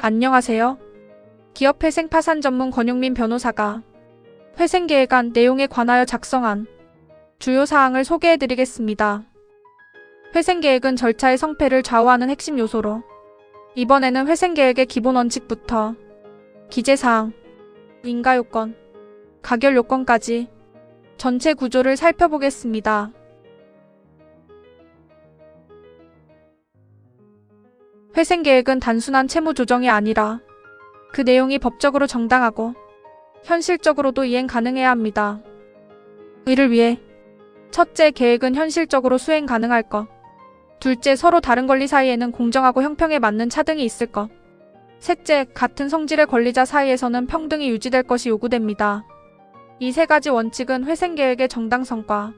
안녕하세요. 기업회생 파산 전문 권용민 변호사가 회생계획안 내용에 관하여 작성한 주요 사항을 소개해드리겠습니다. 회생계획은 절차의 성패를 좌우하는 핵심 요소로 이번에는 회생계획의 기본 원칙부터 기재사항, 인가요건, 가결요건까지 전체 구조를 살펴보겠습니다. 회생계획은 단순한 채무 조정이 아니라 그 내용이 법적으로 정당하고 현실적으로도 이행 가능해야 합니다. 이를 위해 첫째, 계획은 현실적으로 수행 가능할 것. 둘째, 서로 다른 권리 사이에는 공정하고 형평에 맞는 차등이 있을 것. 셋째, 같은 성질의 권리자 사이에서는 평등이 유지될 것이 요구됩니다. 이 세 가지 원칙은 회생계획의 정당성과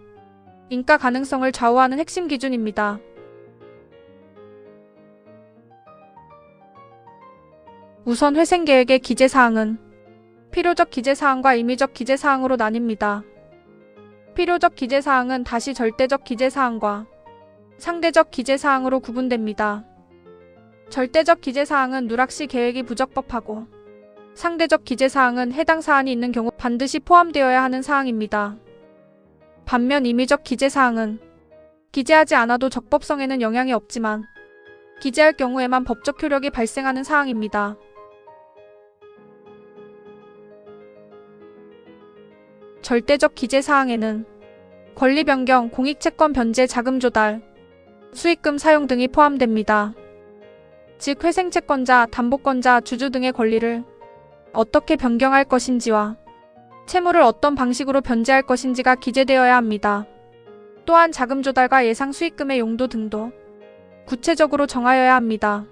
인가 가능성을 좌우하는 핵심 기준입니다. 우선 회생계획의 기재사항은 필요적 기재사항과 임의적 기재사항으로 나뉩니다. 필요적 기재사항은 다시 절대적 기재사항과 상대적 기재사항으로 구분됩니다. 절대적 기재사항은 누락시 계획이 부적법하고 상대적 기재사항은 해당 사안이 있는 경우 반드시 포함되어야 하는 사항입니다. 반면 임의적 기재사항은 기재하지 않아도 적법성에는 영향이 없지만 기재할 경우에만 법적 효력이 발생하는 사항입니다. 절대적 기재사항에는 권리 변경, 공익채권 변제, 자금 조달, 수익금 사용 등이 포함됩니다. 즉 회생채권자, 담보권자, 주주 등의 권리를 어떻게 변경할 것인지와 채무를 어떤 방식으로 변제할 것인지가 기재되어야 합니다. 또한 자금 조달과 예상 수익금의 용도 등도 구체적으로 정하여야 합니다.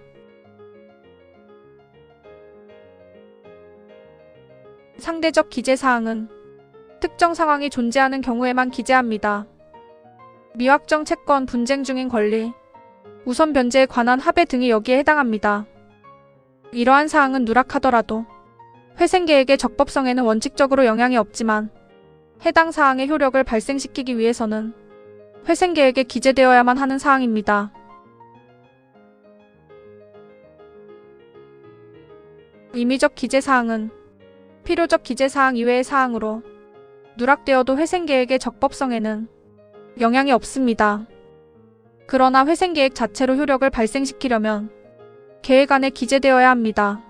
상대적 기재사항은 특정 상황이 존재하는 경우에만 기재합니다. 미확정 채권, 분쟁 중인 권리, 우선 변제에 관한 합의 등이 여기에 해당합니다. 이러한 사항은 누락하더라도 회생계획의 적법성에는 원칙적으로 영향이 없지만 해당 사항의 효력을 발생시키기 위해서는 회생계획에 기재되어야만 하는 사항입니다. 임의적 기재사항은 필요적 기재사항 이외의 사항으로 누락되어도 회생계획의 적법성에는 영향이 없습니다. 그러나 회생계획 자체로 효력을 발생시키려면 계획 안에 기재되어야 합니다.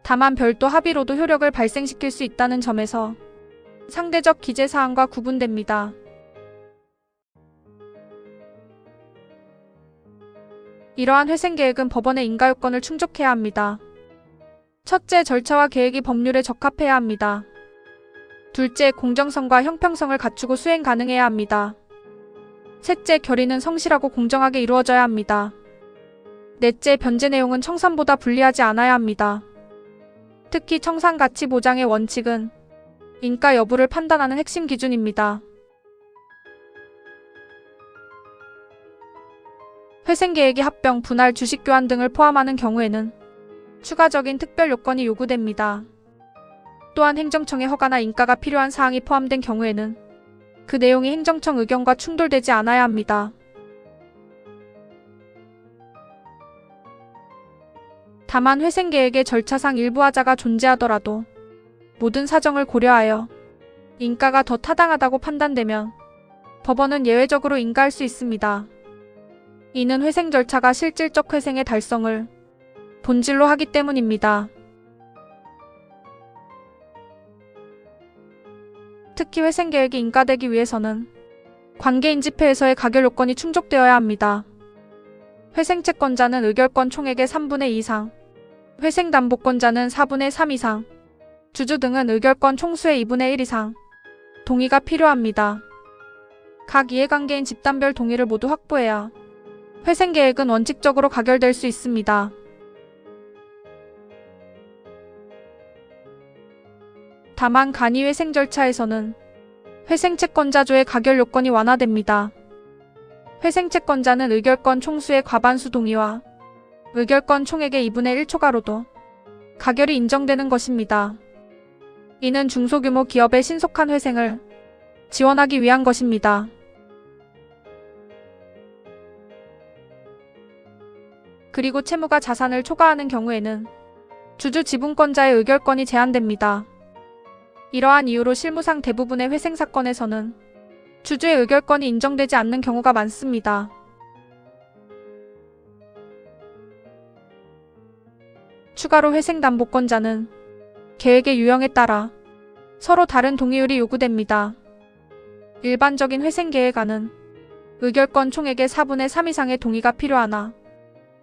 다만 별도 합의로도 효력을 발생시킬 수 있다는 점에서 상대적 기재사항과 구분됩니다. 이러한 회생계획은 법원의 인가요건을 충족해야 합니다. 첫째, 절차와 계획이 법률에 적합해야 합니다. 둘째, 공정성과 형평성을 갖추고 수행 가능해야 합니다. 셋째, 결의는 성실하고 공정하게 이루어져야 합니다. 넷째, 변제 내용은 청산보다 불리하지 않아야 합니다. 특히 청산 가치 보장의 원칙은 인가 여부를 판단하는 핵심 기준입니다. 회생계획이 합병, 분할, 주식 교환 등을 포함하는 경우에는 추가적인 특별 요건이 요구됩니다. 또한 행정청의 허가나 인가가 필요한 사항이 포함된 경우에는 그 내용이 행정청 의견과 충돌되지 않아야 합니다. 다만 회생계획의 절차상 일부 하자가 존재하더라도 모든 사정을 고려하여 인가가 더 타당하다고 판단되면 법원은 예외적으로 인가할 수 있습니다. 이는 회생 절차가 실질적 회생의 달성을 본질로 하기 때문입니다. 특히 회생계획이 인가되기 위해서는 관계인집회에서의 가결요건이 충족되어야 합니다. 회생채권자는 의결권 총액의 3분의 2 이상, 회생담보권자는 4분의 3 이상, 주주 등은 의결권 총수의 2분의 1 이상 동의가 필요합니다. 각 이해관계인 집단별 동의를 모두 확보해야 회생계획은 원칙적으로 가결될 수 있습니다. 다만 간이회생 절차에서는 회생채권자조의 가결 요건이 완화됩니다. 회생채권자는 의결권 총수의 과반수 동의와 의결권 총액의 2분의 1 초과로도 가결이 인정되는 것입니다. 이는 중소규모 기업의 신속한 회생을 지원하기 위한 것입니다. 그리고 채무가 자산을 초과하는 경우에는 주주 지분권자의 의결권이 제한됩니다. 이러한 이유로 실무상 대부분의 회생 사건에서는 주주의 의결권이 인정되지 않는 경우가 많습니다. 추가로 회생담보권자는 계획의 유형에 따라 서로 다른 동의율이 요구됩니다. 일반적인 회생계획안은 의결권 총액의 4분의 3 이상의 동의가 필요하나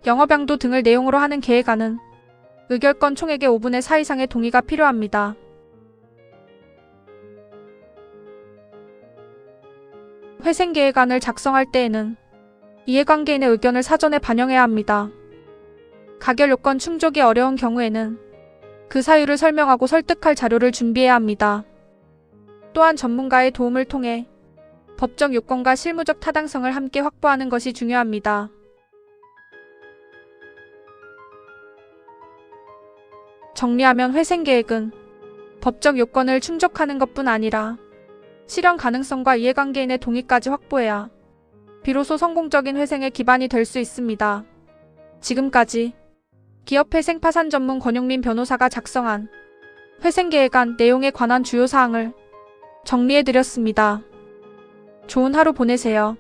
영업양도 등을 내용으로 하는 계획안은 의결권 총액의 5분의 4 이상의 동의가 필요합니다. 회생계획안을 작성할 때에는 이해관계인의 의견을 사전에 반영해야 합니다. 가결 요건 충족이 어려운 경우에는 그 사유를 설명하고 설득할 자료를 준비해야 합니다. 또한 전문가의 도움을 통해 법적 요건과 실무적 타당성을 함께 확보하는 것이 중요합니다. 정리하면 회생계획은 법적 요건을 충족하는 것뿐 아니라 실현 가능성과 이해관계인의 동의까지 확보해야 비로소 성공적인 회생의 기반이 될 수 있습니다. 지금까지 기업회생 파산 전문 권용민 변호사가 작성한 회생계획안 내용에 관한 주요 사항을 정리해드렸습니다. 좋은 하루 보내세요.